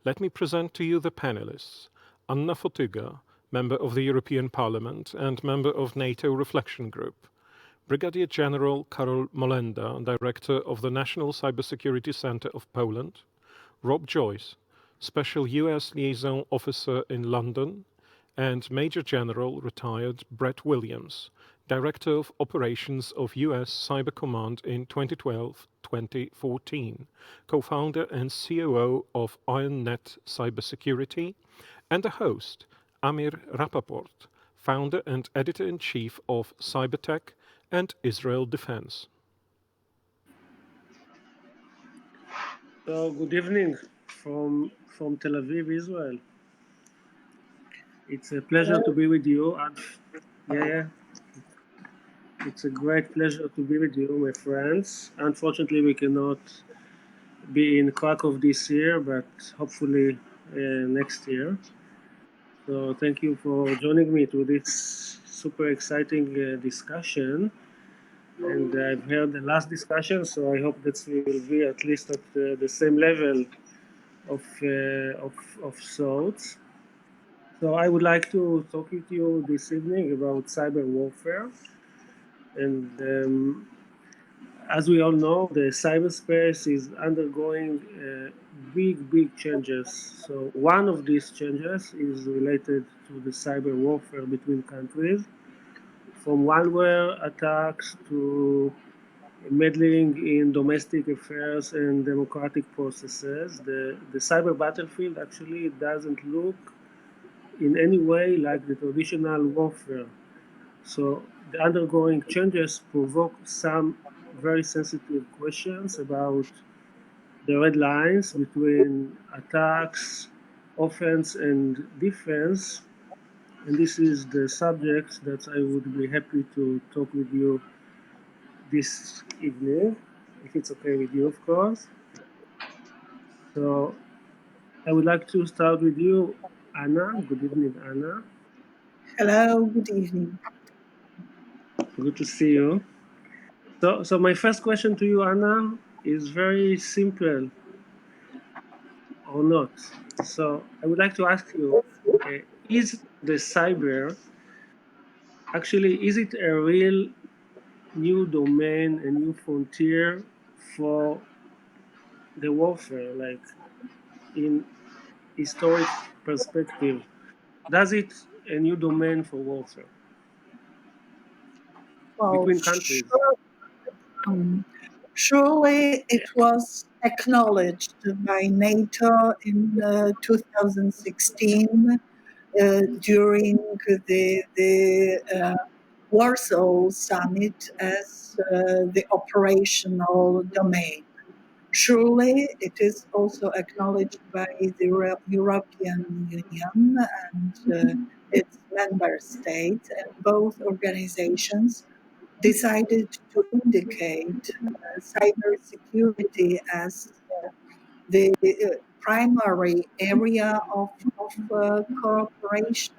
Let me present to you the panelists. Anna Fotyga, member of the European Parliament and member of NATO Reflection Group. Brigadier General Karol Molenda, Director of the National Cybersecurity Center of Poland. Rob Joyce, Special US Liaison Officer in London. And Major General retired Brett Williams, Director of Operations of US Cyber Command in 2012-2014, co-founder and COO of IronNet Cybersecurity, and the host, Amir Rapaport, founder and editor-in-chief of Cybertech and Israel Defense. So good evening from Tel Aviv, Israel. It's a pleasure to be with you. It's a great pleasure to be with you, my friends. Unfortunately, we cannot be in Krakow this year, but hopefully next year. So thank you for joining me to this super exciting discussion. And I've heard the last discussion, so I hope that we will be at least at the same level of thoughts. So I would like to talk with you this evening about cyber warfare. And as we all know, the cyberspace is undergoing big changes. So one of these changes is related to the cyber warfare between countries, from malware attacks to meddling in domestic affairs and democratic processes. The cyber battlefield actually doesn't look in any way like the traditional warfare. So the undergoing changes provoke some very sensitive questions about the red lines between attacks, offense, and defense. And this is the subject that I would be happy to talk with you this evening, if it's okay with you, of course. So I would like to start with you, Anna. Good evening, Anna. Hello, good evening. Good to see you. So my first question to you, Anna, is very simple, or not. So I would like to ask you, is the cyber actually, is it a real new domain, a new frontier for the warfare, like in historic perspective? Does it a new domain for warfare between countries? Surely it was acknowledged by NATO in 2016 during the Warsaw Summit as the operational domain. Surely it is also acknowledged by the European Union and its member states, and both organizations decided to indicate cybersecurity as the primary area of cooperation.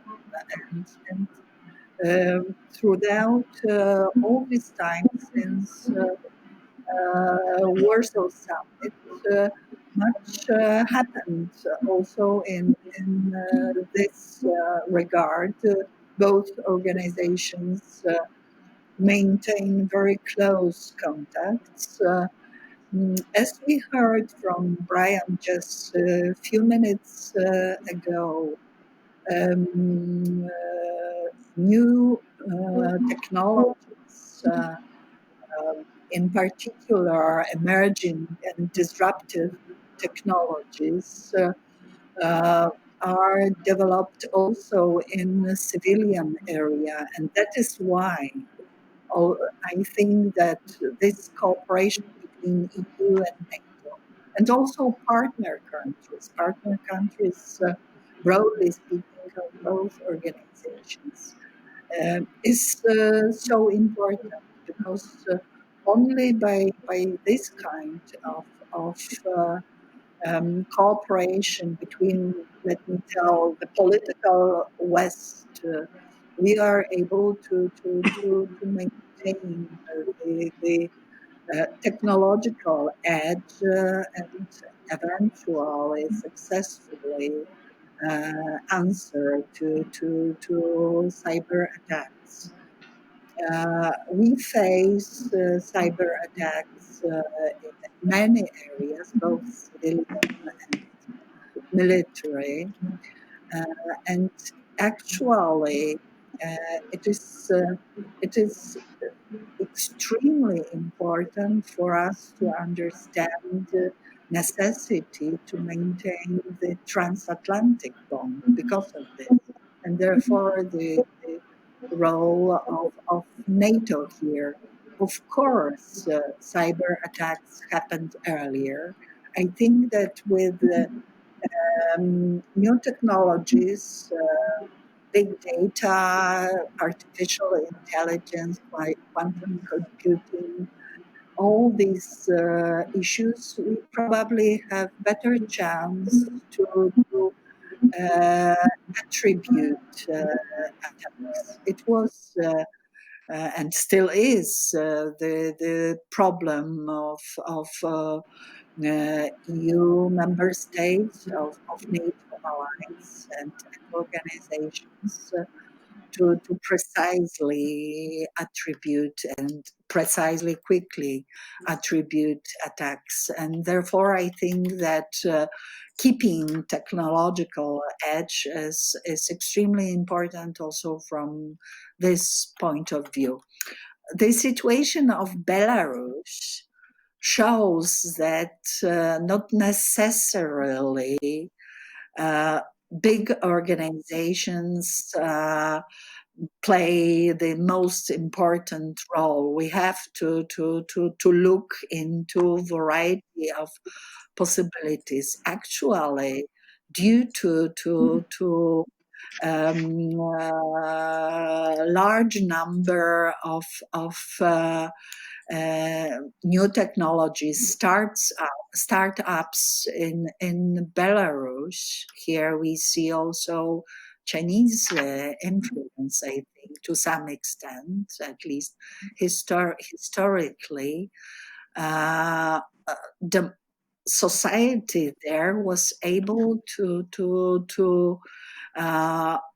And throughout all this time since Warsaw Summit, much happened also in this regard. Both organizations maintain very close contacts. As we heard from Brian just a few minutes ago, new technologies, in particular emerging and disruptive technologies, are developed also in the civilian area. And that is why I think that this cooperation between EU and NATO, and also partner countries, broadly speaking, of both organizations, is so important, because only by this kind of cooperation between, let me tell, the political West, we are able to maintain the technological edge and eventually successfully answer to cyber attacks. We face cyber attacks in many areas, both civilian and military, and actually it is extremely important for us to understand the necessity to maintain the transatlantic bond because of this, and therefore the role of NATO here. Of course, cyber attacks happened earlier. I think that with new technologies, big data, artificial intelligence, quantum computing, all these issues, we probably have better chance to attribute attacks. It was and still is the problem of EU member states, of NATO allies and organizations to precisely attribute and precisely quickly attribute attacks. And therefore, I think that keeping technological edge is extremely important also from this point of view. The situation of Belarus shows that not necessarily big organizations play the most important role. We have to look into a variety of possibilities. Actually, due to large number of new technologies startups in Belarus. Here we see also Chinese influence, I think, to some extent, at least historically. The society there was able to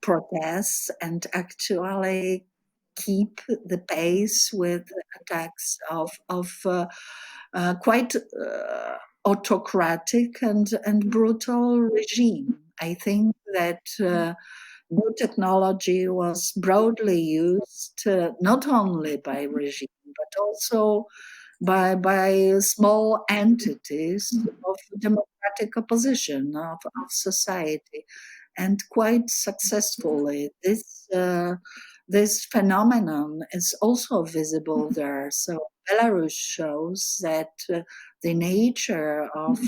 protest and actually keep the pace with attacks of quite autocratic and brutal regime. I think that new technology was broadly used not only by regime but also by small entities of democratic opposition of society, and quite successfully. This phenomenon is also visible there. So Belarus shows that the nature of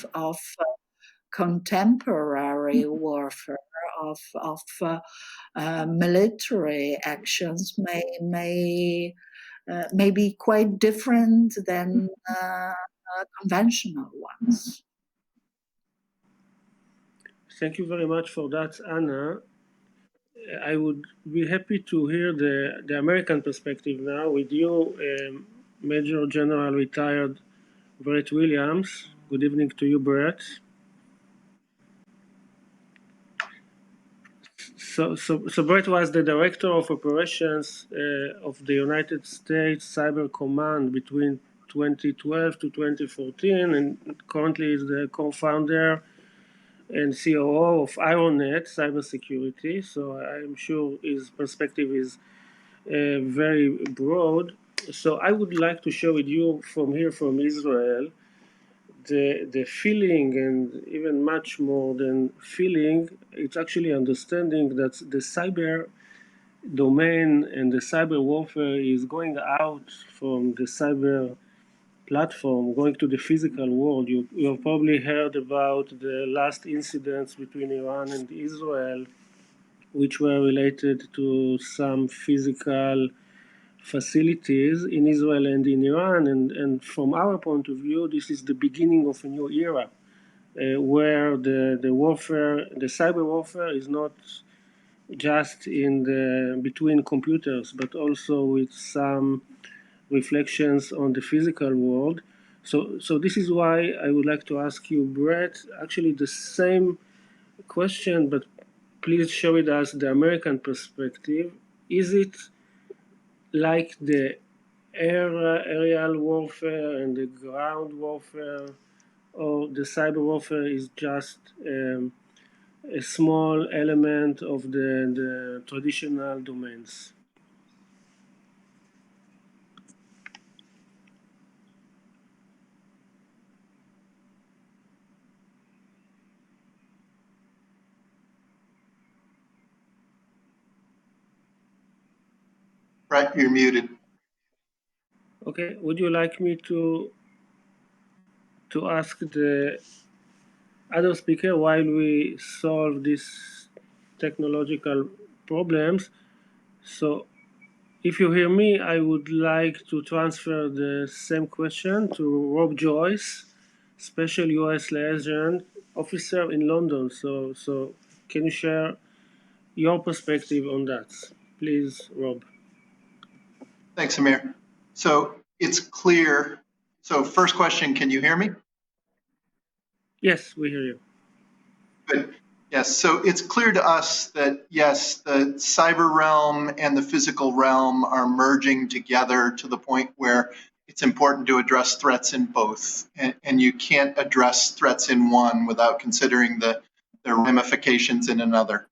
contemporary warfare, of military actions may be quite different than conventional ones. Thank you very much for that, Anna. I would be happy to hear the American perspective now with you, Major General retired Brett Williams. Good evening to you, Brett. So Brett was the Director of Operations of the United States Cyber Command between 2012 to 2014, and currently is the co-founder and COO of IronNet Cybersecurity. So I'm sure his perspective is very broad. So I would like to share with you from Israel, the feeling, and even much more than feeling, it's actually understanding that the cyber domain and the cyber warfare is going out from the cyber platform, going to the physical world. You have probably heard about the last incidents between Iran and Israel, which were related to some physical facilities in Israel and in Iran. And from our point of view, this is the beginning of a new era where the warfare, the cyber warfare, is not just in the between computers, but also with some reflections on the physical world. So this is why I would like to ask you, Brett, actually the same question, but please show it as the American perspective. Is it like the aerial warfare and the ground warfare, or the cyber warfare is just a small element of the traditional domains? Brett, you're muted. Okay, would you like me to ask the other speaker while we solve these technological problems? So if you hear me, I would like to transfer the same question to Rob Joyce, Special US Liaison Officer in London. So can you share your perspective on that? Please, Rob. Thanks, Amir. So it's clear. So first question, can you hear me? Yes, we hear you. Good. Yes, so it's clear to us that, yes, the cyber realm and the physical realm are merging together to the point where it's important to address threats in both. And you can't address threats in one without considering the ramifications in another.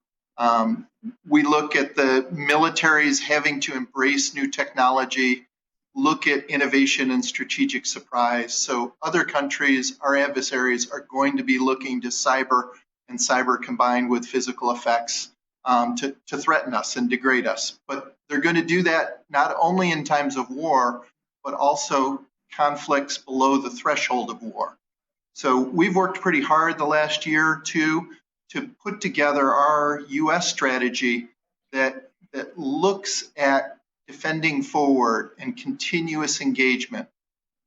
We look at the militaries having to embrace new technology, look at innovation and strategic surprise. So other countries, our adversaries, are going to be looking to cyber and cyber combined with physical effects to threaten us and degrade us. But they're going to do that not only in times of war, but also conflicts below the threshold of war. So we've worked pretty hard the last year or two to put together our US strategy that looks at defending forward and continuous engagement.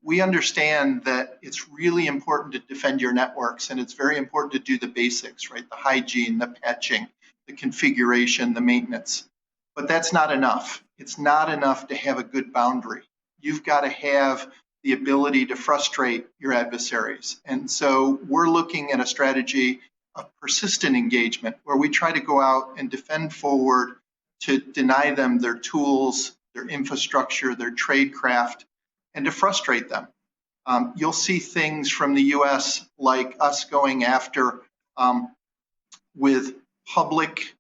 We understand that it's really important to defend your networks, and it's very important to do the basics, right? The hygiene, the patching, the configuration, the maintenance. But that's not enough. It's not enough to have a good boundary. You've got to have the ability to frustrate your adversaries. And so we're looking at a strategy of persistent engagement where we try to go out and defend forward to deny them their tools, their infrastructure, their tradecraft, and to frustrate them. You'll see things from the US like us going after with public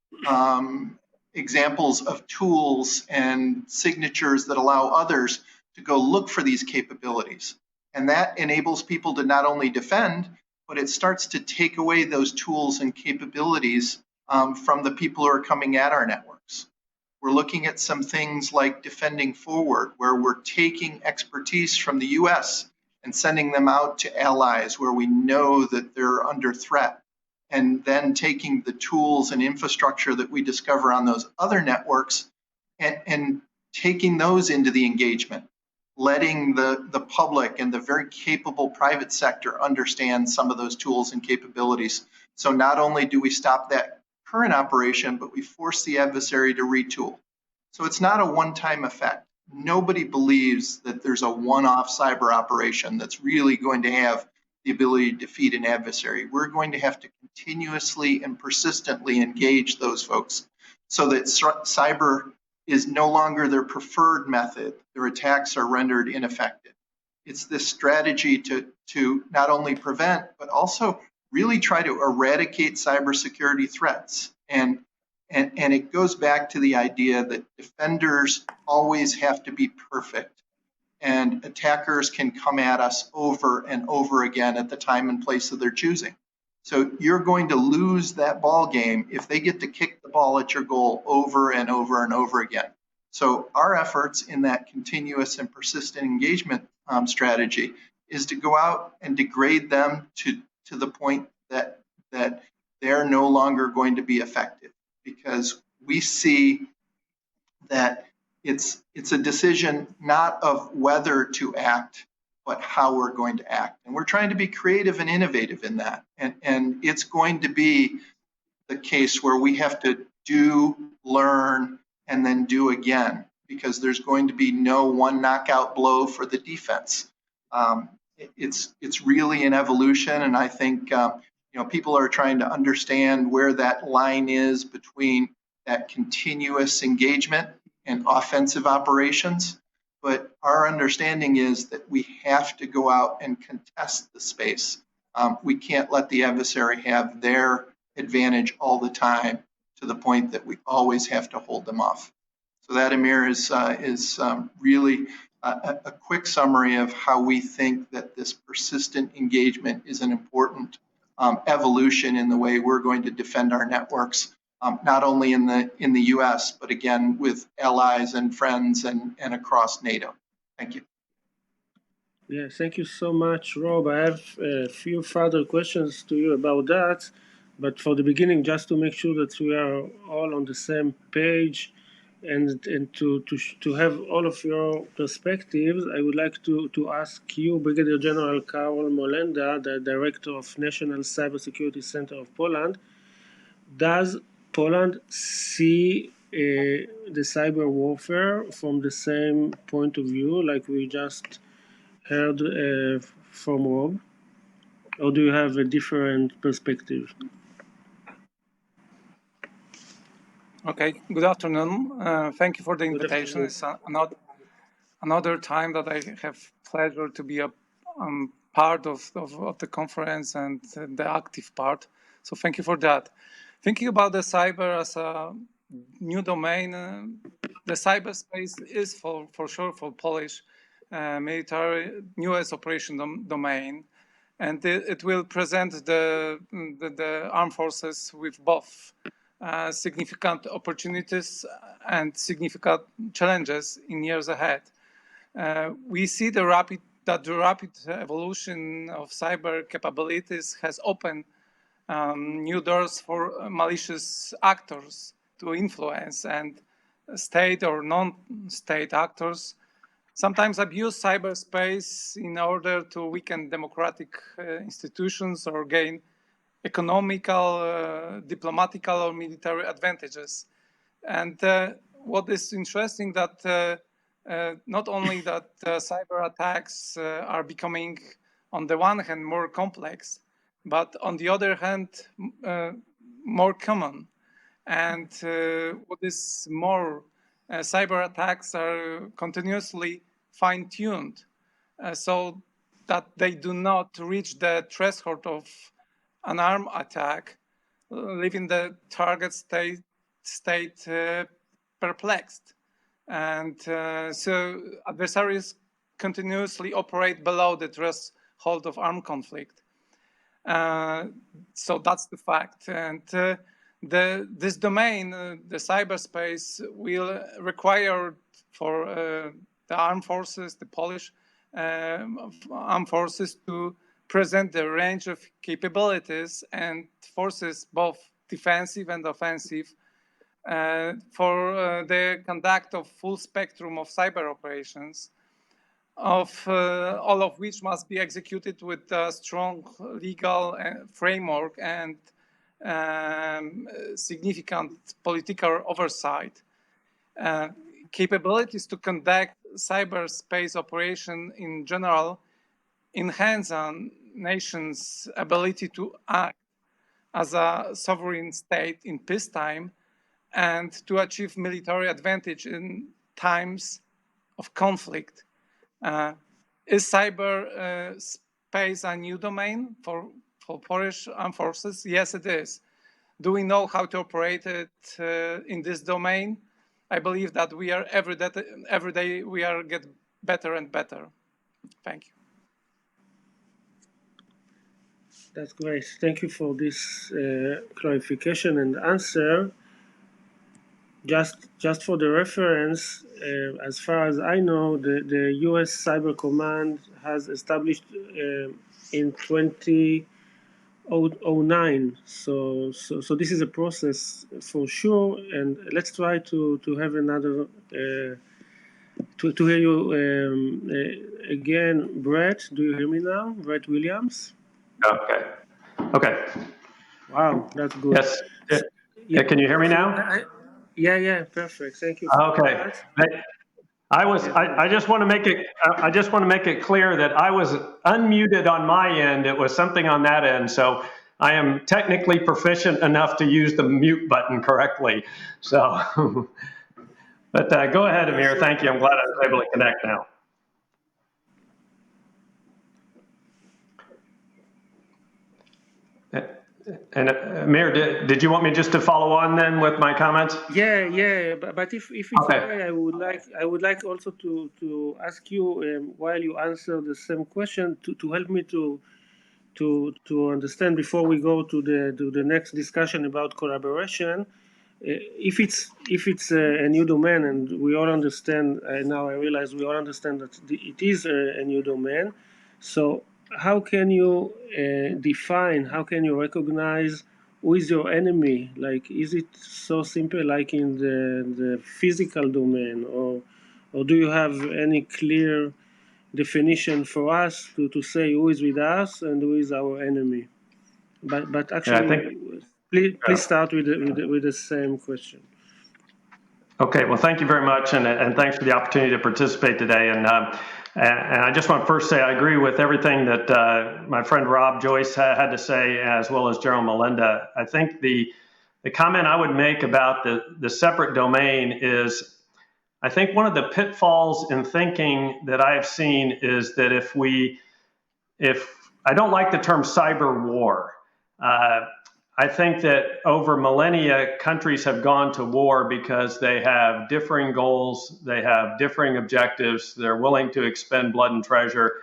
examples of tools and signatures that allow others to go look for these capabilities. And that enables people to not only defend, but it starts to take away those tools and capabilities from the people who are coming at our networks. We're looking at some things like defending forward, where we're taking expertise from the US and sending them out to allies where we know that they're under threat, and then taking the tools and infrastructure that we discover on those other networks and taking those into the engagement, letting the public and the very capable private sector understand some of those tools and capabilities. So not only do we stop that current operation, but we force the adversary to retool. So it's not a one-time effect. Nobody believes that there's a one-off cyber operation that's really going to have the ability to defeat an adversary. We're going to have to continuously and persistently engage those folks so that cyber is no longer their preferred method. Their attacks are rendered ineffective. It's this strategy to not only prevent, but also really try to eradicate cybersecurity threats. And it goes back to the idea that defenders always have to be perfect, and attackers can come at us over and over again at the time and place of their choosing. So you're going to lose that ball game if they get to kick the ball at your goal over and over and over again. So our efforts in that continuous and persistent engagement strategy is to go out and degrade them to the point that they're no longer going to be effective, because we see that it's a decision not of whether to act, but how we're going to act. And we're trying to be creative and innovative in that. And it's going to be the case where we have to do, learn, and then do again, because there's going to be no one knockout blow for the defense. it's really an evolution, and I think people are trying to understand where that line is between that continuous engagement and offensive operations. But our understanding is that we have to go out and contest the space. We can't let the adversary have their advantage all the time to the point that we always have to hold them off. So that, Amir, is really a quick summary of how we think that this persistent engagement is an important evolution in the way we're going to defend our networks, not only in the US, but again with allies and friends and across NATO. Thank you. Yeah, thank you so much, Rob. I have a few further questions to you about that, but for the beginning, just to make sure that we are all on the same page and to have all of your perspectives, I would like to ask you, Brigadier General Karol Molenda, the Director of National Cybersecurity Center of Poland. Does Poland see the cyber warfare from the same point of view, like we just heard from Rob, or do you have a different perspective? Okay, good afternoon. Thank you for the invitation. It's another time that I have pleasure to be a part of the conference and the active part. So thank you for that. Thinking about the cyber as a new domain, the cyberspace is for sure for Polish military newest operation domain, and it will present the armed forces with both significant opportunities and significant challenges in years ahead. We see the rapid evolution of cyber capabilities has opened new doors for malicious actors to influence, and state or non-state actors sometimes abuse cyberspace in order to weaken democratic institutions or gain economical, diplomatical, or military advantages. And what is interesting that not only that cyber attacks are becoming, on the one hand, more complex, but on the other hand, more common. And what is more, cyber attacks are continuously fine-tuned so that they do not reach the threshold of an armed attack, leaving the target state perplexed. And so adversaries continuously operate below the threshold of armed conflict. So that's the fact. And this domain, the cyberspace, will require for the armed forces, the Polish armed forces, to present the range of capabilities and forces, both defensive and offensive, for the conduct of full spectrum of cyber operations, of all of which must be executed with a strong legal framework and significant political oversight. Capabilities to conduct cyberspace operation in general enhance a nation's ability to act as a sovereign state in peacetime and to achieve military advantage in times of conflict. Is cyberspace a new domain for Polish armed forces? Yes, it is. Do we know how to operate it in this domain? I believe that we are every day we are get better and better. Thank you. That's great. Thank you for this clarification and answer. Just for the reference, as far as I know, the US Cyber Command has established in 2009. So this is a process for sure. And let's try to have another to hear you again, Brett. Do you hear me now, Brett Williams? Okay. Wow, that's good. Yes. Yeah. Can you hear me now? Yeah, perfect. Thank you. Okay. I just want to make it. I just want to make it clear that I was unmuted on my end. It was something on that end, so I am technically proficient enough to use the mute button correctly. So, but go ahead, Amir. Thank you. I'm glad I was able to connect now. And Amir, did you want me just to follow on then with my comments? Yeah. But if it's okay, I would like also to ask you while you answer the same question to help me to understand before we go to the next discussion about collaboration. If it's a new domain, and we all understand now, I realize we all understand that it is a new domain. So how can you define? How can you recognize who is your enemy? Like, is it so simple, like in the physical domain, or do you have any clear definition for us to say who is with us and who is our enemy? But actually, please start with the same question. Okay, well, thank you very much, and thanks for the opportunity to participate today. And I just want to first say I agree with everything that my friend Rob Joyce had to say, as well as General Molenda. I think the comment I would make about the separate domain is, I think one of the pitfalls in thinking that I have seen is that if I don't like the term cyber war. I think that over millennia, countries have gone to war because they have differing goals, they have differing objectives, they're willing to expend blood and treasure,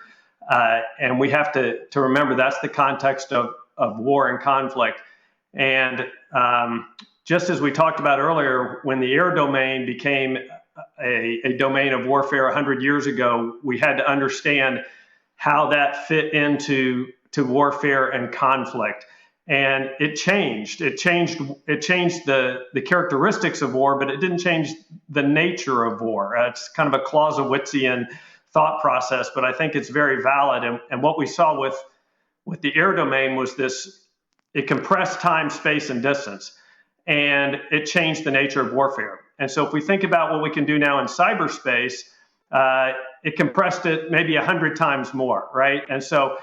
and we have to remember that's the context of war and conflict. And just as we talked about earlier, when the air domain became a domain of warfare 100 years ago, we had to understand how that fit into warfare and conflict. And it changed. It changed the characteristics of war, but it didn't change the nature of war. It's kind of a Clausewitzian thought process, but I think it's very valid. And what we saw with the air domain was this: it compressed time, space, and distance, and it changed the nature of warfare. And so if we think about what we can do now in cyberspace, it compressed it maybe 100 times more, right? And so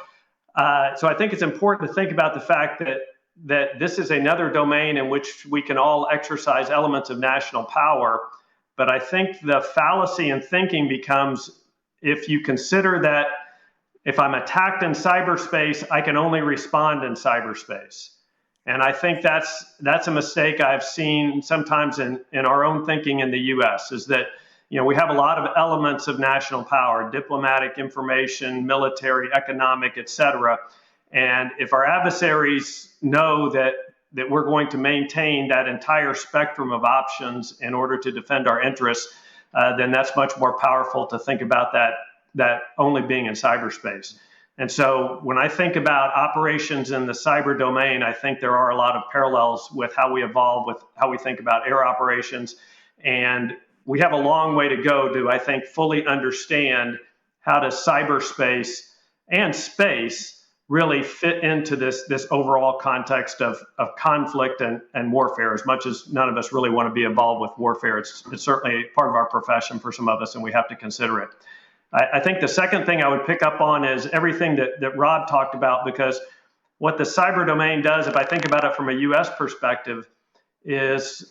I think it's important to think about the fact that this is another domain in which we can all exercise elements of national power. But I think the fallacy in thinking becomes, if you consider that if I'm attacked in cyberspace, I can only respond in cyberspace. And I think that's a mistake I've seen sometimes in our own thinking in the US, is that we have a lot of elements of national power: diplomatic, information, military, economic, etc. And if our adversaries know that we're going to maintain that entire spectrum of options in order to defend our interests, then that's much more powerful to think about that only being in cyberspace. And so when I think about operations in the cyber domain, I think there are a lot of parallels with how we evolve, with how we think about air operations. And we have a long way to go to, I think, fully understand how does cyberspace and space really fit into this overall context of conflict and warfare. As much as none of us really want to be involved with warfare, it's certainly part of our profession for some of us, and we have to consider it. I think the second thing I would pick up on is everything that Rob talked about, because what the cyber domain does, if I think about it from a U.S. perspective, is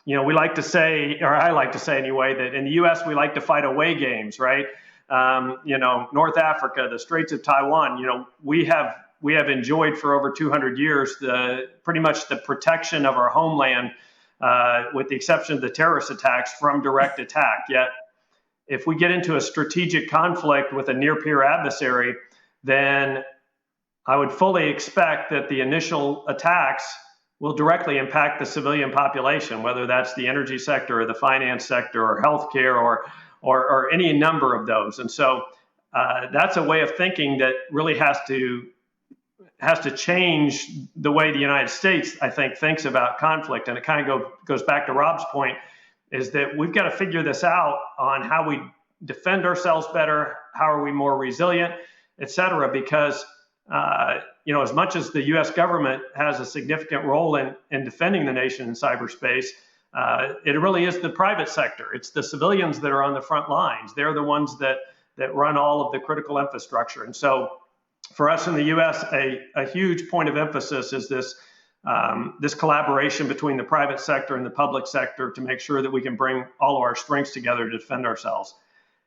we like to say, or I like to say anyway, that in the U.S. we like to fight away games, right? North Africa, the Straits of Taiwan, we have enjoyed for over 200 years pretty much the protection of our homeland, with the exception of the terrorist attacks, from direct attack. Yet, if we get into a strategic conflict with a near-peer adversary, then I would fully expect that the initial attacks will directly impact the civilian population, whether that's the energy sector or the finance sector or healthcare or any number of those. And so that's a way of thinking that really has to change the way the United States, I think, thinks about conflict. And it kind of goes back to Rob's point, is that we've got to figure this out on how we defend ourselves better, how are we more resilient, et cetera, because as much as the U.S. government has a significant role in defending the nation in cyberspace, it really is the private sector. It's the civilians that are on the front lines. They're the ones that run all of the critical infrastructure. And so for us in the US, a huge point of emphasis is this collaboration between the private sector and the public sector to make sure that we can bring all of our strengths together to defend ourselves.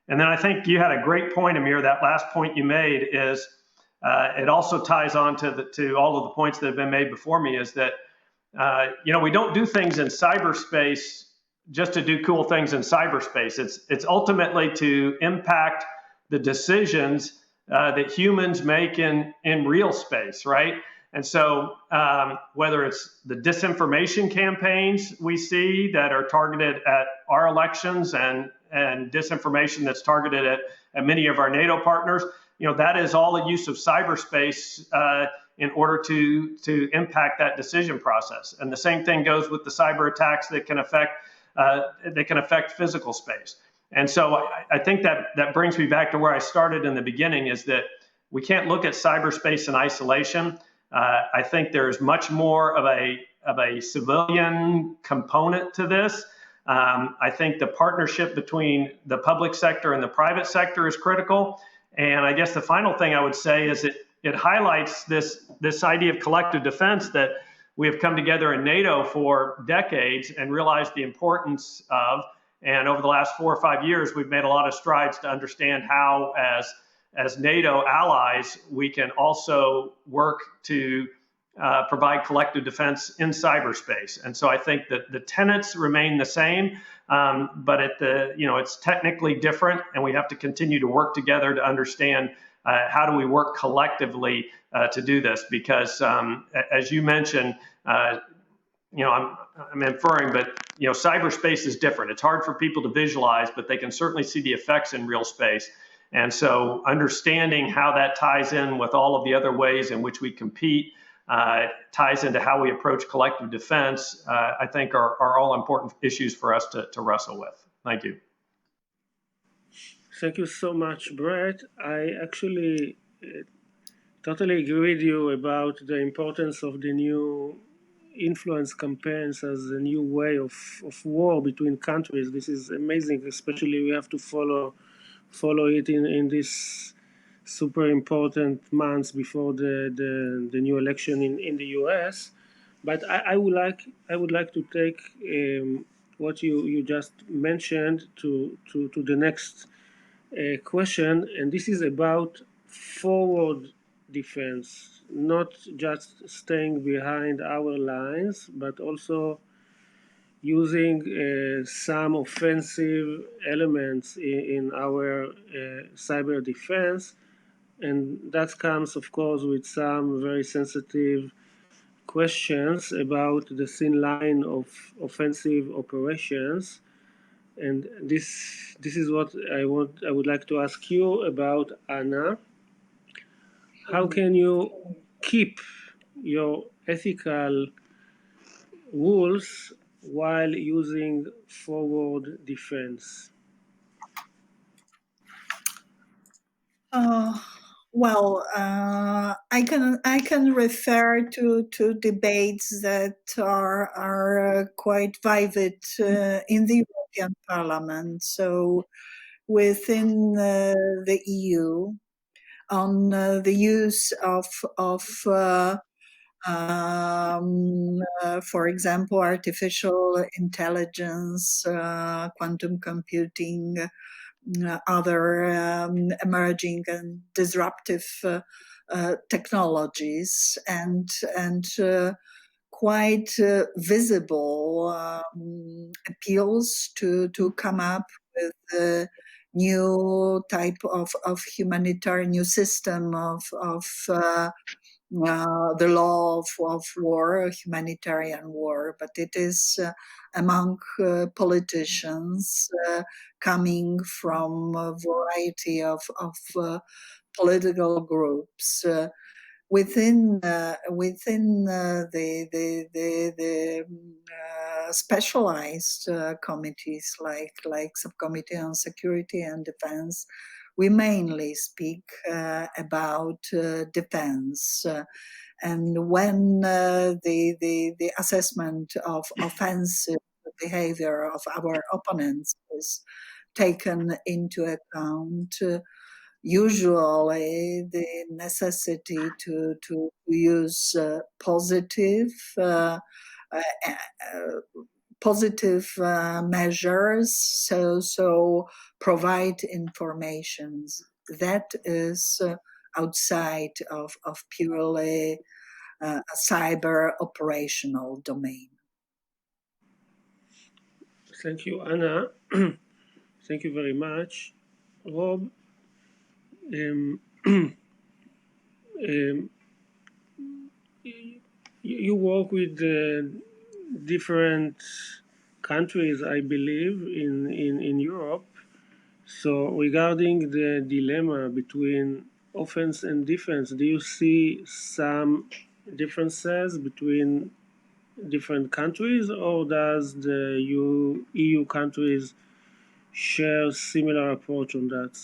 And then I think you had a great point, Amir. That last point you made is, it also ties on to all of the points that have been made before me, is that, we don't do things in cyberspace just to do cool things in cyberspace. It's ultimately to impact the decisions that humans make in real space, right? And so whether it's the disinformation campaigns we see that are targeted at our elections and disinformation that's targeted at many of our NATO partners, that is all the use of cyberspace in order to impact that decision process. And the same thing goes with the cyber attacks that can affect physical space. And so I think that brings me back to where I started in the beginning, is that we can't look at cyberspace in isolation. I think there's much more of a civilian component to this. I think the partnership between the public sector and the private sector is critical. And I guess the final thing I would say is it highlights this idea of collective defense that we have come together in NATO for decades and realized the importance of. And over the last 4 or 5 years, we've made a lot of strides to understand how, as NATO allies, we can also work to provide collective defense in cyberspace. And so I think that the tenets remain the same, but it's technically different, and we have to continue to work together to understand how do we work collectively to do this. Because as you mentioned, I'm inferring, but cyberspace is different. It's hard for people to visualize, but they can certainly see the effects in real space. And so understanding how that ties in with all of the other ways in which we compete, ties into how we approach collective defense, I think are all important issues for us to wrestle with. Thank you. Thank you so much, Brett. I actually totally agree with you about the importance of the new influence campaigns as a new way of war between countries. This is amazing, especially we have to follow it in this super important months before the new election in the US. But I would like to take what you just mentioned to the next question, and this is about forward defense, not just staying behind our lines, but also using some offensive elements in our cyber defense. And that comes, of course, with some very sensitive questions about the thin line of offensive operations. And this is what I would like to ask you about, Anna. How can you keep your ethical rules while using forward defense? I can refer to debates that are quite vivid in the European Parliament. So within the EU, on the use of for example, artificial intelligence, quantum computing, other emerging and disruptive technologies, and quite visible appeals to come up with a new type of humanitarian, new system of the law of war, humanitarian war, but it is among politicians coming from a variety of political groups within the specialized committees like Subcommittee on Security and Defense. We mainly speak about defense, and when the assessment of offensive behavior of our opponents is taken into account. Usually, the necessity to use positive measures, so provide information that is outside of purely a cyber operational domain. Thank you, Anna. Thank you very much. Rob, you work with different countries, I believe, in Europe. So regarding the dilemma between offense and defense, do you see some differences between different countries, or does the EU countries share similar approach on that?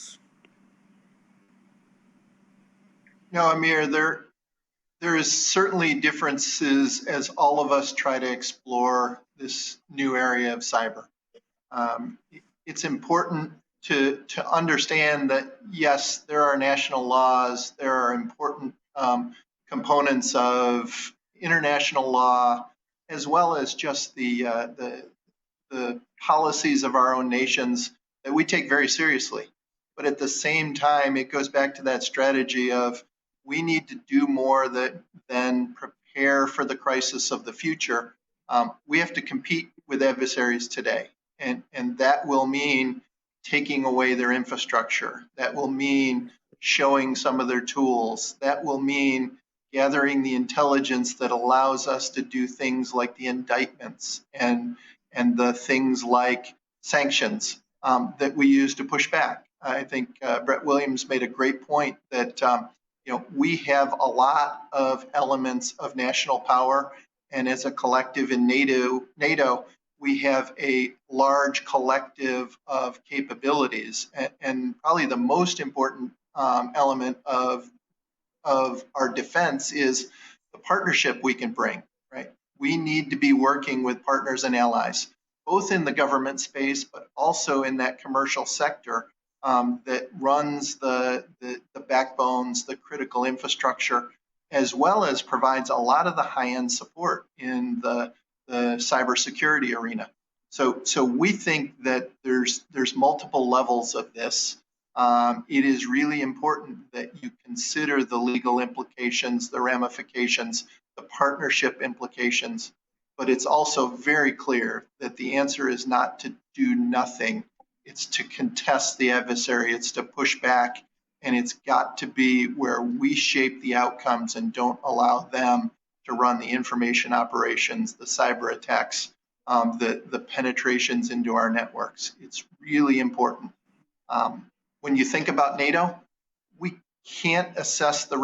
No, Amir, there is certainly differences as all of us try to explore this new area of cyber. It's important to understand that, yes, there are national laws, there are important components of international law, as well as just the policies of our own nations that we take very seriously. But at the same time, it goes back to that strategy of we need to do more than prepare for the crisis of the future. We have to compete with adversaries today. And that will mean taking away their infrastructure. That will mean showing some of their tools. That will mean gathering the intelligence that allows us to do things like the indictments and the things like sanctions that we use to push back. I think Brett Williams made a great point that we have a lot of elements of national power, and as a collective in NATO, we have a large collective of capabilities, and probably the most important element of our defense is the partnership we can bring. Right? We need to be working with partners and allies, both in the government space, but also in that commercial sector that runs the backbones, the critical infrastructure, as well as provides a lot of the high-end support in the cybersecurity arena. So we think that there's multiple levels of this. It is really important that you consider the legal implications, the ramifications, the partnership implications, but it's also very clear that the answer is not to do nothing. It's to contest the adversary, it's to push back, and it's got to be where we shape the outcomes and don't allow them to run the information operations, the cyber attacks, the penetrations into our networks. It's really important. When you think about NATO, we can't assess the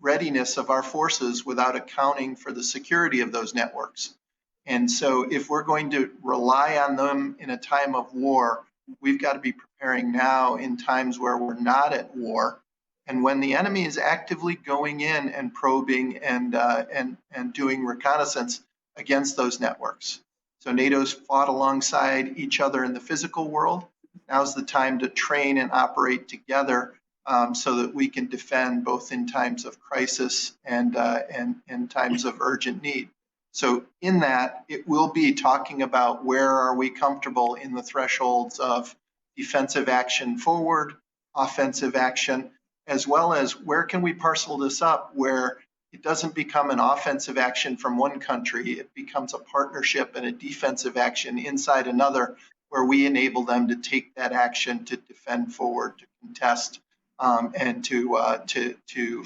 readiness of our forces without accounting for the security of those networks. And so if we're going to rely on them in a time of war, we've got to be preparing now in times where we're not at war, and when the enemy is actively going in and probing and doing reconnaissance against those networks. So NATO's fought alongside each other in the physical world. Now's the time to train and operate together so that we can defend both in times of crisis and times of urgent need. So in that, it will be talking about where are we comfortable in the thresholds of defensive action forward, offensive action, as well as where can we parcel this up where it doesn't become an offensive action from one country, it becomes a partnership and a defensive action inside another where we enable them to take that action to defend forward, to contest, and to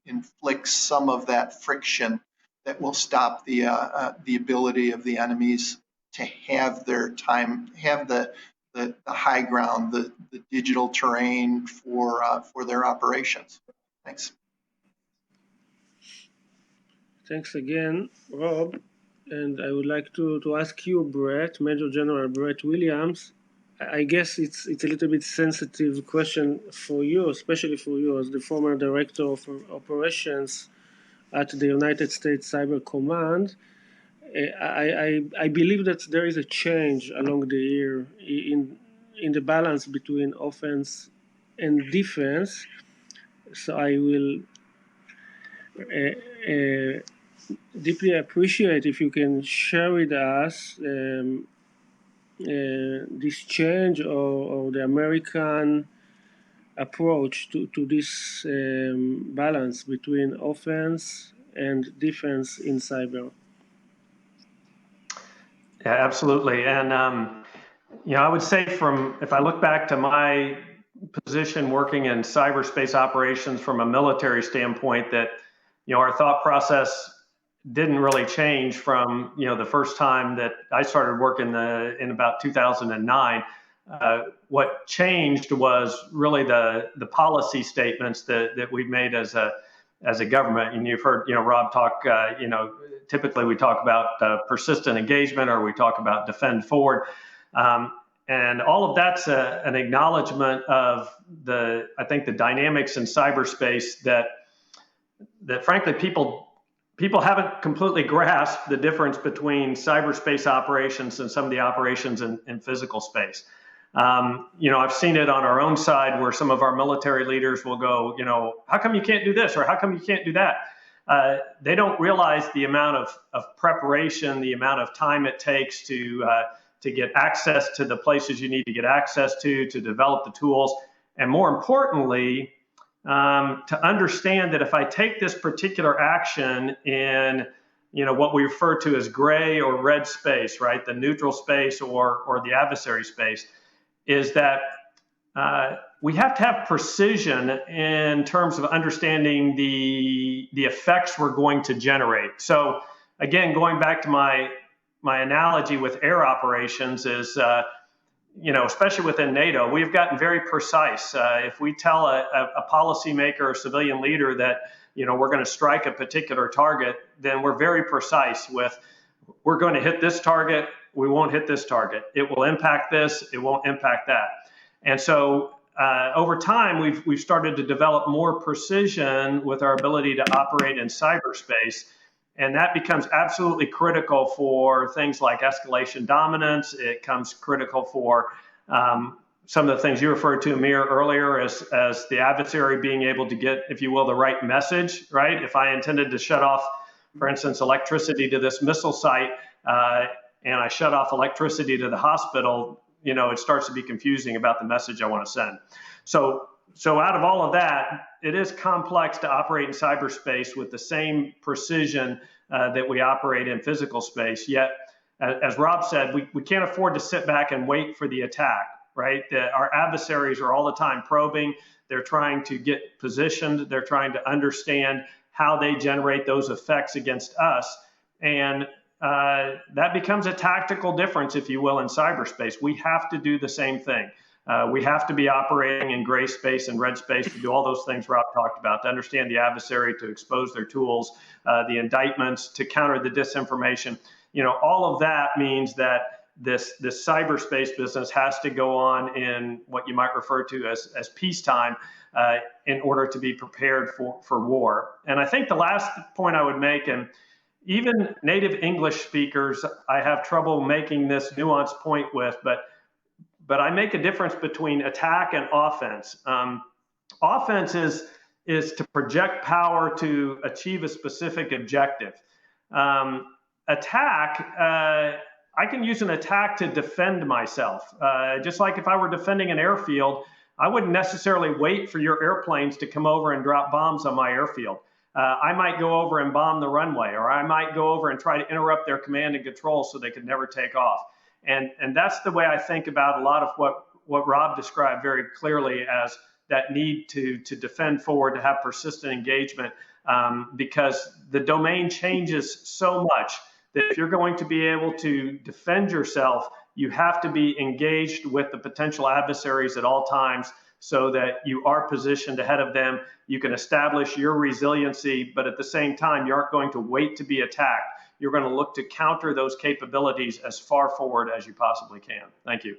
inflict some of that friction that will stop the ability of the enemies to have their time, have the high ground, the digital terrain for their operations. Thanks. Thanks again, Rob. And I would like to ask you, Brett, Major General Brett Williams. I guess it's a little bit sensitive question for you, especially for you as the former Director of Operations at the United States Cyber Command. I believe that there is a change along the year in the balance between offense and defense. So I will deeply appreciate if you can share with us this change or the American approach to this balance between offense and defense in cyber. Yeah, absolutely. And, I would say if I look back to my position working in cyberspace operations from a military standpoint, that, our thought process didn't really change from, the first time that I started working in about 2009. What changed was really the policy statements that we've made as a government. And you've heard, Rob talk, typically we talk about persistent engagement, or we talk about defend forward. And all of that's an acknowledgement of I think the dynamics in cyberspace that frankly people haven't completely grasped the difference between cyberspace operations and some of the operations in physical space. I've seen it on our own side where some of our military leaders will go, how come you can't do this, or how come you can't do that? They don't realize the amount of preparation, the amount of time it takes to get access to the places you need to get access to develop the tools, and more importantly, to understand that if I take this particular action in, what we refer to as gray or red space, right, the neutral space or the adversary space, is that we have to have precision in terms of understanding the effects we're going to generate. So again, going back to my analogy with air operations is, especially within NATO, we've gotten very precise. If we tell a policymaker or civilian leader that, we're going to strike a particular target, then we're very precise with, we're going to hit this target, we won't hit this target. It will impact this, it won't impact that. And so over time, we've started to develop more precision with our ability to operate in cyberspace. And that becomes absolutely critical for things like escalation dominance. It comes critical for some of the things you referred to, Amir, earlier as the adversary being able to get, if you will, the right message, right? If I intended to shut off, for instance, electricity to this missile site, and I shut off electricity to the hospital, it starts to be confusing about the message I want to send. So out of all of that, it is complex to operate in cyberspace with the same precision that we operate in physical space. Yet, as Rob said, we can't afford to sit back and wait for the attack, right? Our adversaries are all the time probing. They're trying to get positioned. They're trying to understand how they generate those effects against us. And that becomes a tactical difference, if you will, in cyberspace. We have to do the same thing. We have to be operating in gray space and red space to do all those things Rob talked about, to understand the adversary, to expose their tools, the indictments, to counter the disinformation. All of that means that this cyberspace business has to go on in what you might refer to as peacetime in order to be prepared for war. And I think the last point I would make, and even native English speakers, I have trouble making this nuanced point with, but I make a difference between attack and offense. Offense is to project power to achieve a specific objective. Attack, I can use an attack to defend myself. Just like if I were defending an airfield, I wouldn't necessarily wait for your airplanes to come over and drop bombs on my airfield. I might go over and bomb the runway, or I might go over and try to interrupt their command and control so they could never take off. And that's the way I think about a lot of what Rob described very clearly as that need to defend forward, to have persistent engagement, because the domain changes so much that if you're going to be able to defend yourself, you have to be engaged with the potential adversaries at all times so that you are positioned ahead of them. You can establish your resiliency, but at the same time, you aren't going to wait to be attacked. You're going to look to counter those capabilities as far forward as you possibly can. Thank you.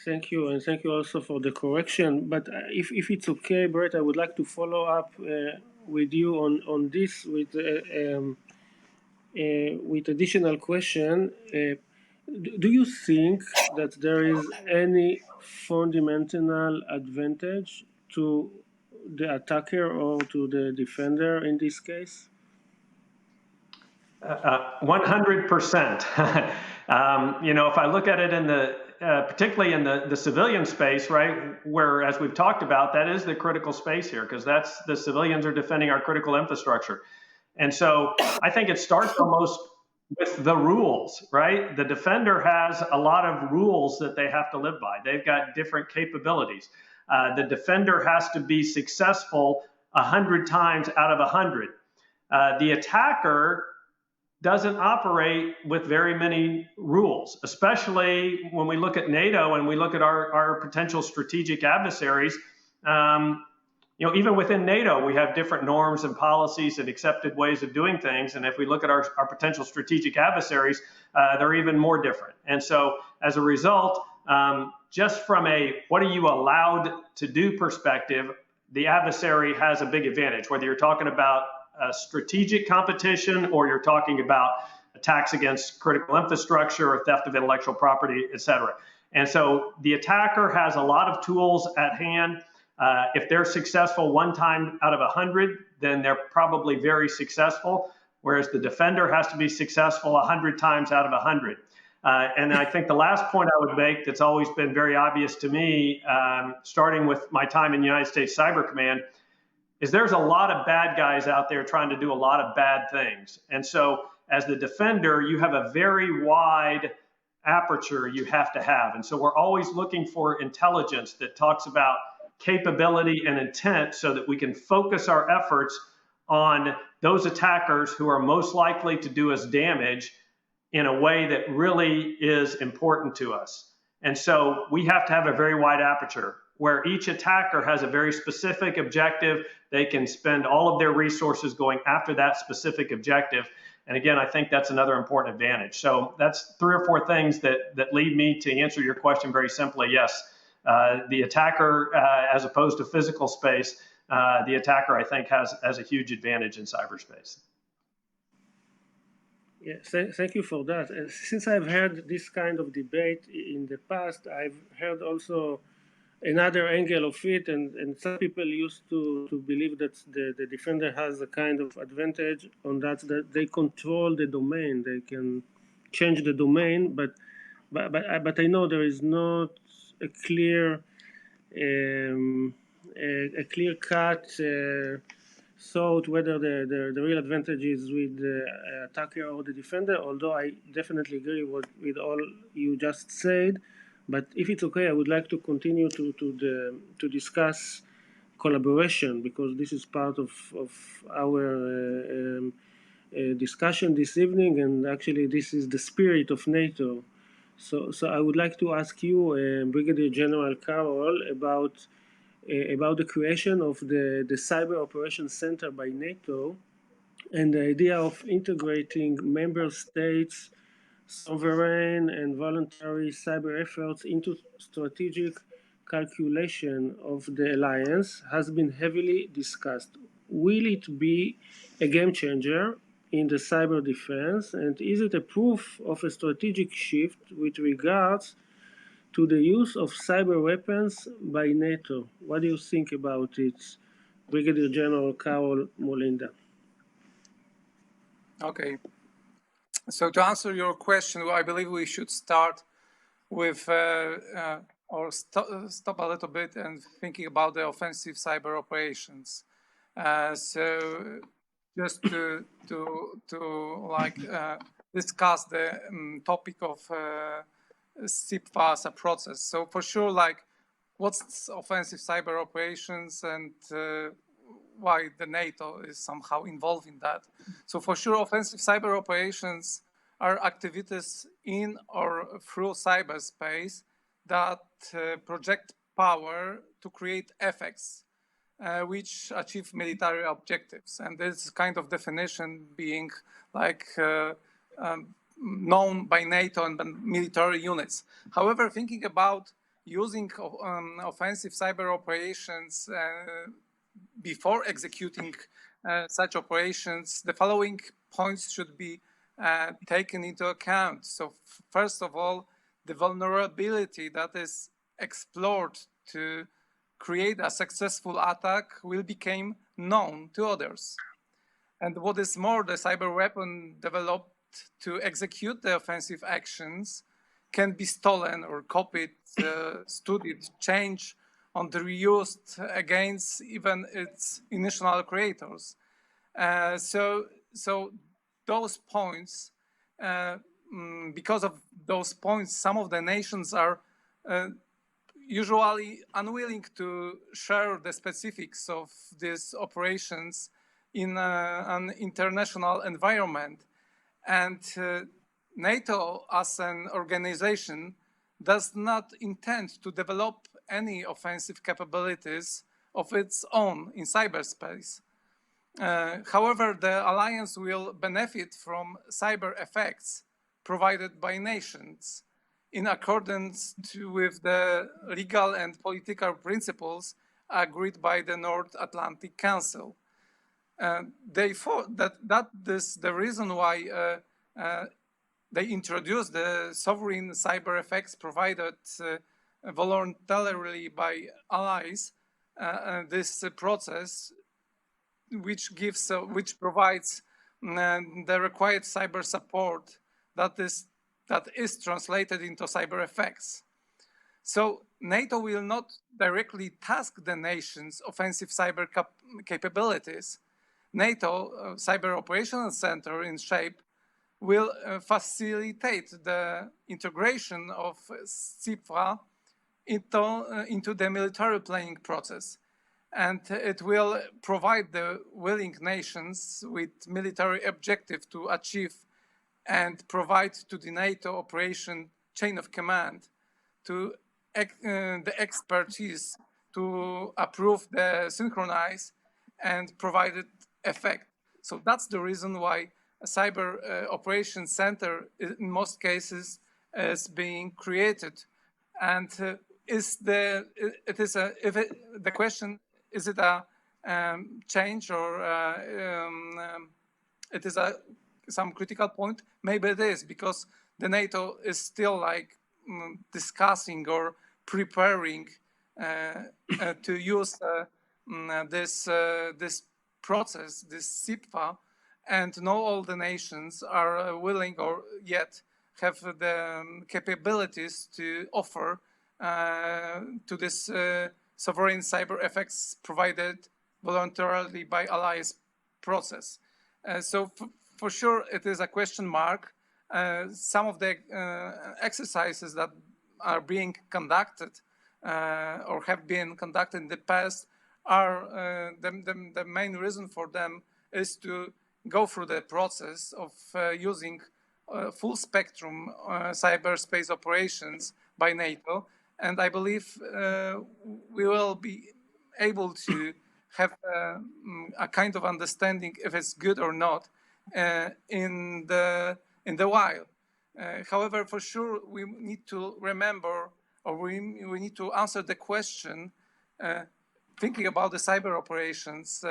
Thank you, and thank you also for the correction. But if it's okay, Brett, I would like to follow up with you on this with with additional question, do you think that there is any fundamental advantage to the attacker or to the defender in this case? 100%. If I look at it in the, particularly in the civilian space, right, where, as we've talked about, that is the critical space here, because that's the civilians are defending our critical infrastructure. And so I think it starts almost with the rules, right? The defender has a lot of rules that they have to live by. They've got different capabilities. The defender has to be successful 100 times out of 100. The attacker doesn't operate with very many rules, especially when we look at NATO and we look at our potential strategic adversaries. Even within NATO, we have different norms and policies and accepted ways of doing things. And if we look at our potential strategic adversaries, they're even more different. And so as a result, just from a what are you allowed to do perspective, the adversary has a big advantage, whether you're talking about strategic competition or you're talking about attacks against critical infrastructure or theft of intellectual property, et cetera. And so the attacker has a lot of tools at hand. If they're successful one time out of 100, then they're probably very successful, whereas the defender has to be successful 100 times out of 100. And I think the last point I would make that's always been very obvious to me, starting with my time in United States Cyber Command, is there's a lot of bad guys out there trying to do a lot of bad things. And so as the defender, you have a very wide aperture you have to have. And so we're always looking for intelligence that talks about capability and intent so that we can focus our efforts on those attackers who are most likely to do us damage in a way that really is important to us. And so we have to have a very wide aperture where each attacker has a very specific objective. They can spend all of their resources going after that specific objective. And again, I think that's another important advantage. So that's 3 or 4 things that lead me to answer your question very simply. Yes, the attacker, as opposed to physical space, the attacker, I think, has a huge advantage in cyberspace. Yeah, thank you for that. And since I've heard this kind of debate in the past, I've heard also another angle of it, and some people used to believe that the defender has a kind of advantage on that they control the domain, they can change the domain, but I know there is not a clear cut thought whether the real advantage is with the attacker or the defender, although I definitely agree with all you just said. But if it's okay, I would like to continue to discuss collaboration, because this is part of our discussion this evening, and actually this is the spirit of NATO. So I would like to ask you, Brigadier General Karol, about the creation of the Cyber Operations Center by NATO and the idea of integrating member states' sovereign and voluntary cyber efforts into strategic calculation of the alliance has been heavily discussed. Will it be a game changer in the cyber defense, and is it a proof of a strategic shift with regards to the use of cyber weapons by NATO? What do you think about it, Brigadier General Karol Molenda? Okay. So to answer your question, I believe we should start with, or stop a little bit and thinking about the offensive cyber operations. So just to discuss the topic of CIPFAS process. So for sure, what's offensive cyber operations and why the NATO is somehow involved in that. So for sure, offensive cyber operations are activities in or through cyberspace that project power to create effects which achieve military objectives. And this kind of definition being known by NATO and military units. However, thinking about using offensive cyber operations before executing such operations, the following points should be taken into account. So first of all, the vulnerability that is explored to create a successful attack will become known to others. And what is more, the cyber weapon developed to execute the offensive actions can be stolen or copied, studied, changed, and reused against even its initial creators. So those points, because of those points, some of the nations are usually unwilling to share the specifics of these operations in an international environment. And NATO as an organization does not intend to develop any offensive capabilities of its own in cyberspace. However, the alliance will benefit from cyber effects provided by nations in accordance with the legal and political principles agreed by the North Atlantic Council. Therefore, that is the reason why they introduced the sovereign cyber effects provided voluntarily by allies. This process, which provides the required cyber support that is translated into cyber effects. So NATO will not directly task the nation's offensive cyber capabilities. NATO Cyber Operations Center in SHAPE will facilitate the integration of CIPFA into the military planning process. And it will provide the willing nations with military objective to achieve and provide to the NATO operation chain of command to the expertise to approve the synchronize and provided effect. So that's the reason why a cyber operations center in most cases is being created. And the question, is it a change or it is some critical point? Maybe it is, because the NATO is still like discussing or preparing to use this process, this CIPFA, and not all the nations are willing or yet have the capabilities to offer to this sovereign cyber effects provided voluntarily by allies process. So for sure, it is a question mark. Some of the exercises that are being conducted or have been conducted in the past are the main reason for them is to go through the process of using full spectrum cyberspace operations by NATO. And I believe we will be able to have a kind of understanding if it's good or not in the while. However, for sure, we need to remember, or we need to answer the question, thinking about the cyber operations,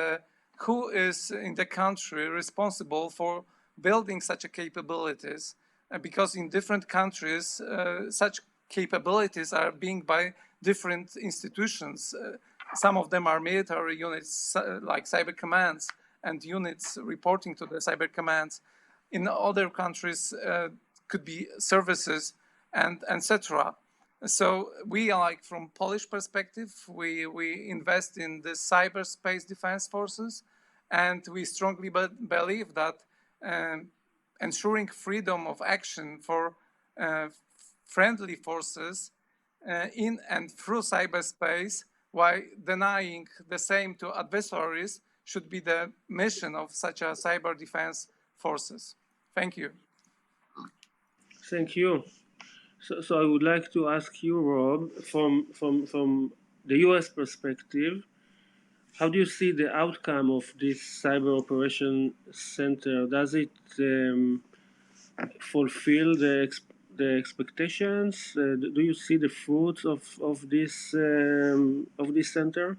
who is in the country responsible for building such a capabilities? Because in different countries, such capabilities are being by different institutions. Some of them are military units like cyber commands and units reporting to the cyber commands. In other countries, could be services and etc. So we, like from Polish perspective, we invest in the cyberspace defense forces, and we strongly believe that ensuring freedom of action for friendly forces in and through cyberspace while denying the same to adversaries should be the mission of such a cyber defense forces. Thank you. Thank you. So I would like to ask you, Rob, from the US perspective, how do you see the outcome of this cyber operation center? Does it fulfill the expectations? Do you see the fruits of this center?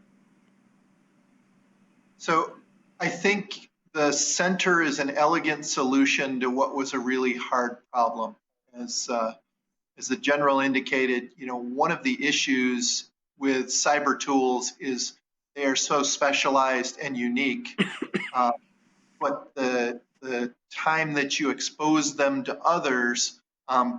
So I think the center is an elegant solution to what was a really hard problem. As the general indicated, one of the issues with cyber tools is they are so specialized and unique, but the time that you expose them to others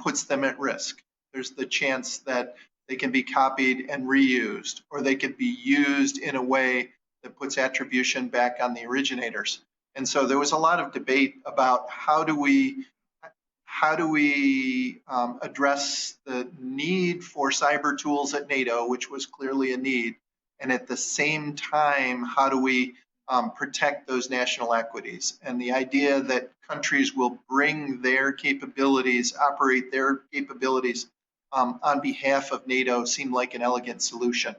puts them at risk. There's the chance that they can be copied and reused, or they could be used in a way that puts attribution back on the originators. And so there was a lot of debate about how do we address the need for cyber tools at NATO, which was clearly a need, and at the same time, how do we protect those national equities? And the idea that countries will bring their capabilities, operate their capabilities on behalf of NATO seemed like an elegant solution.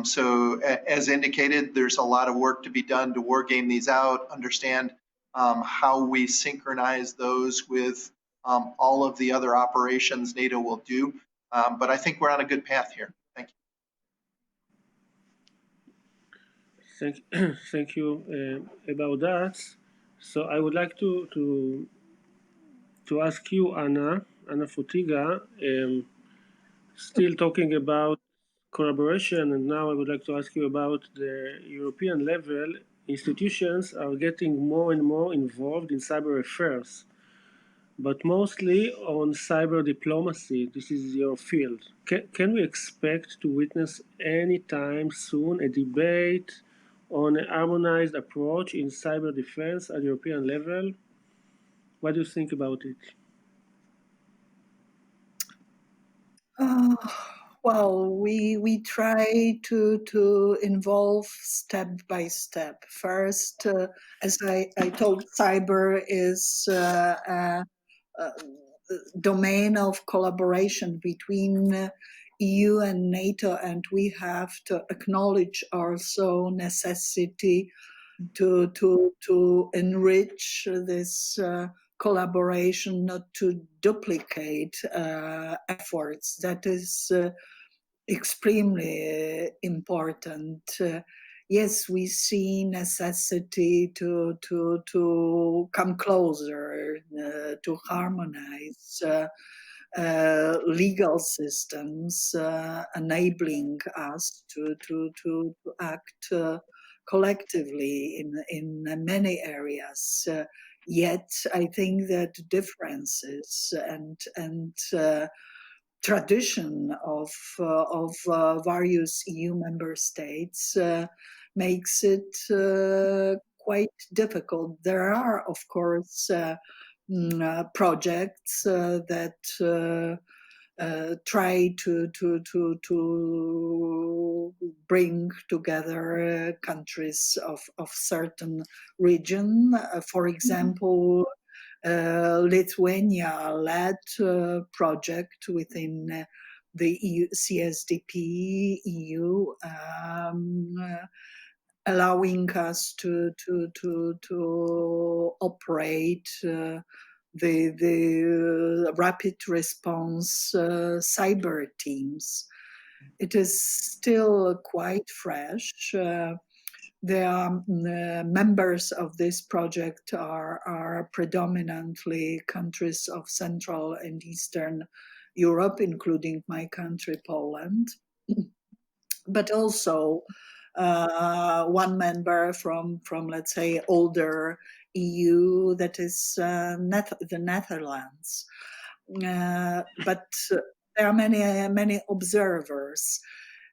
So as indicated, there's a lot of work to be done to war game these out, understand how we synchronize those with all of the other operations NATO will do. But I think we're on a good path here. Thank you. Thank you about that. So I would like to ask you, Anna Fotyga, still talking about collaboration, and now I would like to ask you about the European level. Institutions are getting more and more involved in cyber affairs, but mostly on cyber diplomacy. This is your field. Can we expect to witness anytime soon a debate on a harmonized approach in cyber defense at European level? What do you think about it? Well, we try to involve step by step. First, as I told, cyber is a domain of collaboration between EU and NATO, and we have to acknowledge also necessity to enrich this collaboration, not to duplicate efforts. That is extremely important. Yes, we see necessity to come closer, to harmonize legal systems, enabling us to act collectively in many areas. Yet, I think that differences and tradition of various EU member states makes it quite difficult. There are, of course, projects that try to bring together countries of certain region. For example, Lithuania led a project within the EU, CSDP EU, allowing us to operate the rapid response cyber teams. It is still quite fresh. The members of this project are predominantly countries of Central and Eastern Europe, including my country, Poland, but also one member from let's say older EU, that is the Netherlands. But there are many observers.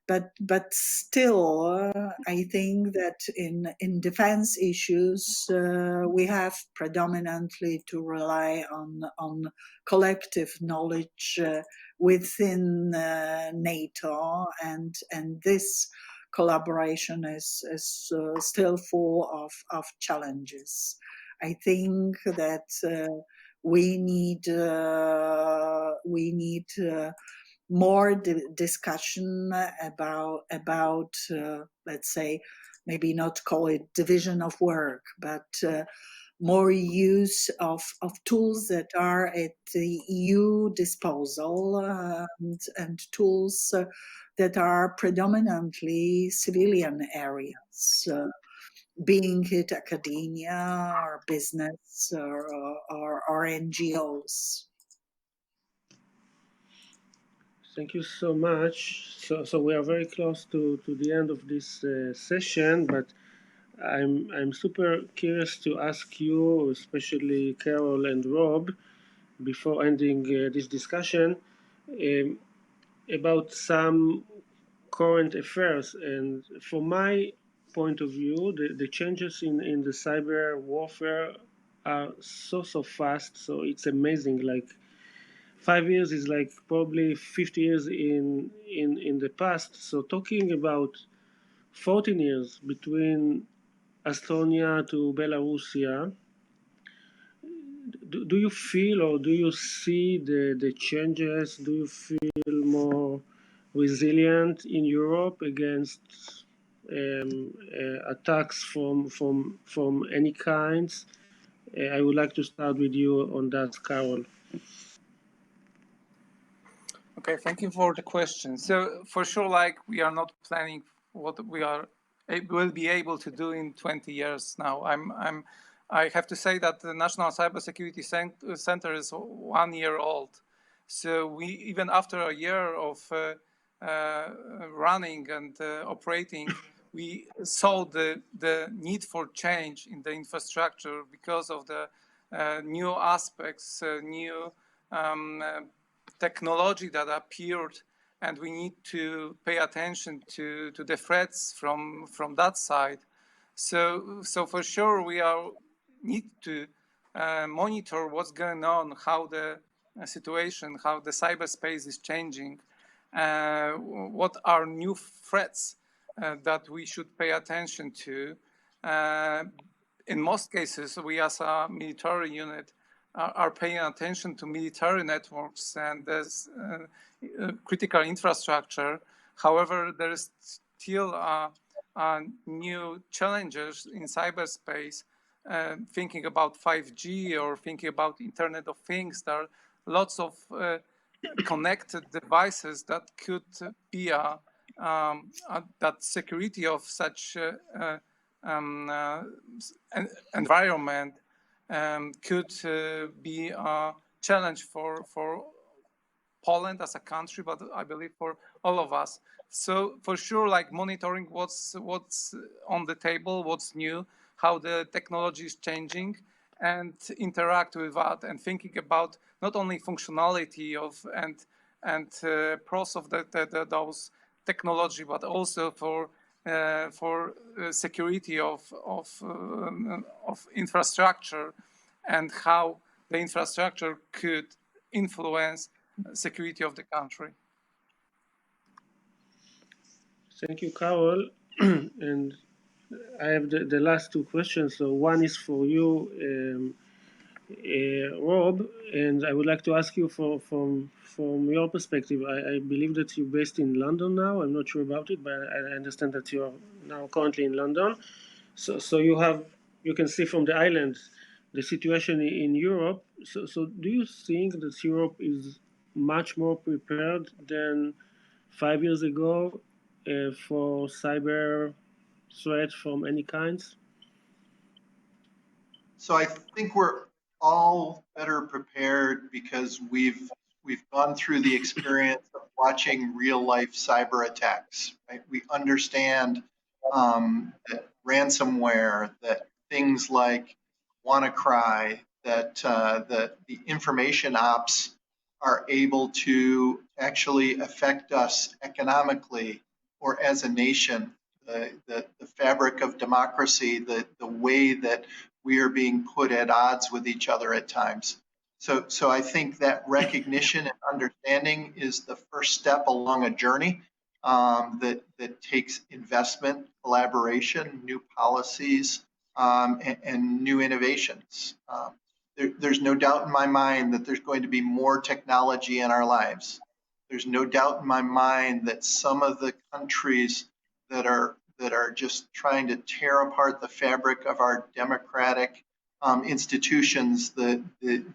But still, I think that in defense issues, we have predominantly to rely on collective knowledge within NATO, and this collaboration is still full of challenges. I think that we need more discussion about let's say, maybe not call it division of work, but more use of tools that are at the EU disposal, and tools that are predominantly civilian areas. being it academia or business or NGOs. Thank you so much. So we are very close to the end of this session, but I'm super curious to ask you, especially Carol and Rob, before ending this discussion, about some current affairs. And from my point of view, the changes in the cyber warfare are so fast. So it's amazing. Like 5 years is like probably 50 years in the past. So talking about 14 years between Estonia to Belarusia, do you feel or do you see the changes? Do you feel more resilient in Europe against attacks from any kinds? I would like to start with you on that, Carol. Okay, thank you for the question. So for sure, like we are not planning what we will be able to do in 20 years now. I have to say that the National Cybersecurity Center is 1 year old. So we, even after a year of running and operating, we saw the need for change in the infrastructure because of the new aspects, new technology that appeared, and we need to pay attention to the threats from that side. So for sure we need to monitor what's going on, how the situation, how the cyberspace is changing, what are new threats that we should pay attention to. In most cases, we as a military unit are paying attention to military networks and there's critical infrastructure. However, there is still new challenges in cyberspace, thinking about 5G or thinking about Internet of Things. There are lots of connected devices that could be that security of such environment could be a challenge for Poland as a country, but I believe for all of us. So for sure, like monitoring what's on the table, what's new, how the technology is changing, and interact with that, and thinking about not only functionality of and pros of those technology, but also for security of infrastructure and how the infrastructure could influence security of the country. Thank you, Carol. And I have the last two questions. So one is for you, Rob, and I would like to ask you from your perspective. I believe that you're based in London now. I'm not sure about it, but I understand that you are now currently in London. So you can see from the island the situation in Europe. So do you think that Europe is much more prepared than 5 years ago for cyber threats from any kinds? So I think we're all better prepared because we've gone through the experience of watching real life cyber attacks. Right? We understand that ransomware, that things like WannaCry, that the information ops are able to actually affect us economically or as a nation. The fabric of democracy, the way that we are being put at odds with each other at times. So I think that recognition and understanding is the first step along a journey that takes investment, collaboration, new policies, and new innovations. There's no doubt in my mind that there's going to be more technology in our lives. There's no doubt in my mind that some of the countries that are just trying to tear apart the fabric of our democratic institutions, the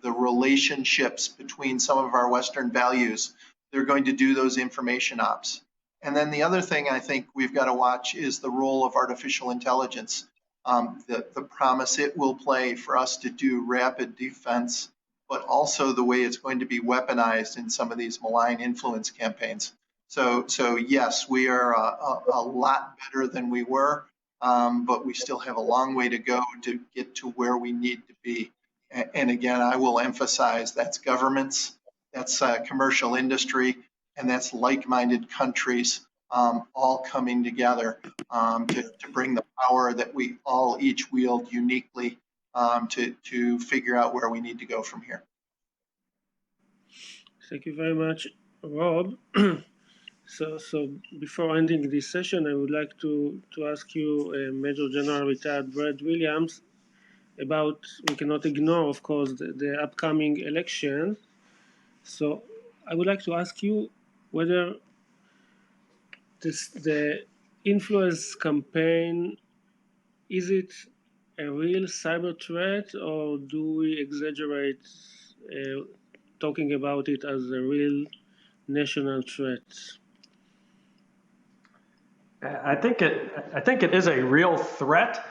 relationships between some of our Western values, they're going to do those information ops. And then the other thing I think we've got to watch is the role of artificial intelligence. the promise it will play for us to do rapid defense, but also the way it's going to be weaponized in some of these malign influence campaigns. So yes, we are a lot better than we were, but we still have a long way to go to get to where we need to be. And again, I will emphasize that's governments, that's commercial industry, and that's like-minded countries all coming together to bring the power that we all each wield uniquely to figure out where we need to go from here. Thank you very much, Rob. So before ending this session, I would like to ask you, Major General retired Brad Williams, about, we cannot ignore, of course, the upcoming election. So I would like to ask you whether the influence campaign, is it a real cyber threat, or do we exaggerate talking about it as a real national threat? I think it is a real threat,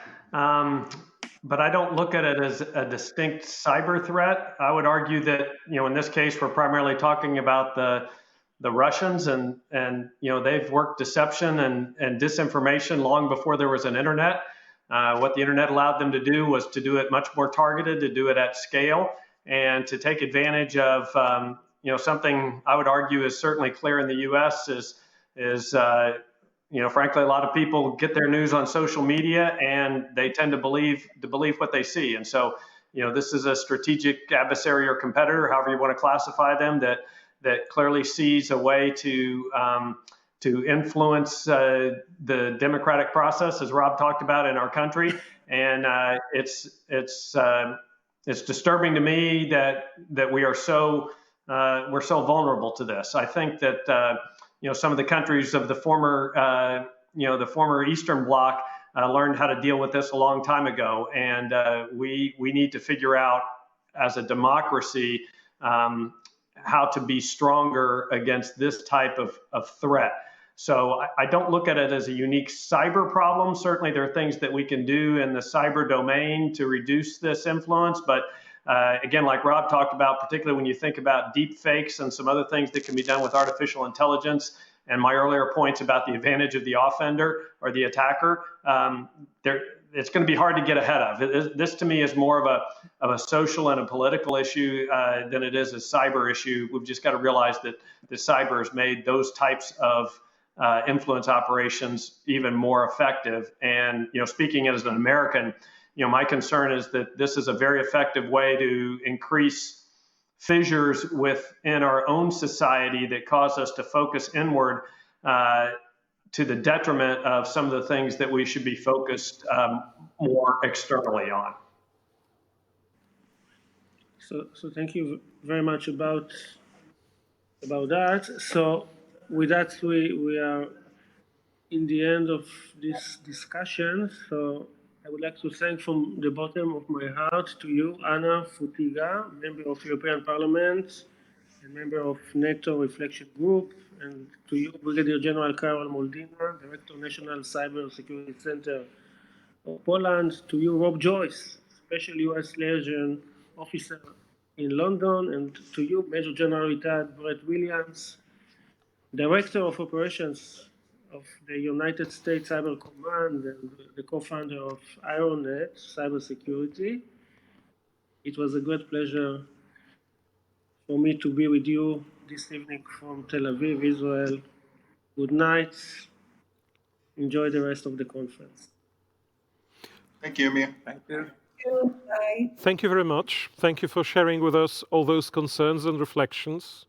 but I don't look at it as a distinct cyber threat. I would argue that, in this case, we're primarily talking about the Russians, and they've worked deception and disinformation long before there was an internet. What the internet allowed them to do was to do it much more targeted, to do it at scale, and to take advantage of something I would argue is certainly clear in the U.S. is frankly, a lot of people get their news on social media, and they tend to believe what they see. And so, this is a strategic adversary or competitor, however you want to classify them, that clearly sees a way to influence the democratic process, as Rob talked about, in our country. And it's disturbing to me that we are we're so vulnerable to this. I think that some of the countries of the former Eastern Bloc learned how to deal with this a long time ago, and we need to figure out, as a democracy, how to be stronger against this type of threat. So I don't look at it as a unique cyber problem. Certainly there are things that we can do in the cyber domain to reduce this influence, but again, like Rob talked about, particularly when you think about deep fakes and some other things that can be done with artificial intelligence, and my earlier points about the advantage of the offender or the attacker, it's going to be hard to get ahead of. This to me is more of a social and a political issue than it is a cyber issue. We've just got to realize that the cyber has made those types of influence operations even more effective. And speaking as an American, my concern is that this is a very effective way to increase fissures within our own society that cause us to focus inward to the detriment of some of the things that we should be focused more externally on. So thank you very much about that. So with that, we are in the end of this discussion. So I would like to thank from the bottom of my heart to you, Anna Fotyga, member of European Parliament and member of NATO Reflection Group, and to you, Brigadier General Karol Molenda, Director National Cybersecurity Center of Poland, to you, Rob Joyce, Special US Liaison Officer in London, and to you, Major General retired Brad Williams, Director of Operations of the United States Cyber Command and the co-founder of IronNet Cybersecurity. It was a great pleasure for me to be with you this evening from Tel Aviv, Israel. Good night. Enjoy the rest of the conference. Thank you, Amir. Thank you. Bye. Thank you very much. Thank you for sharing with us all those concerns and reflections.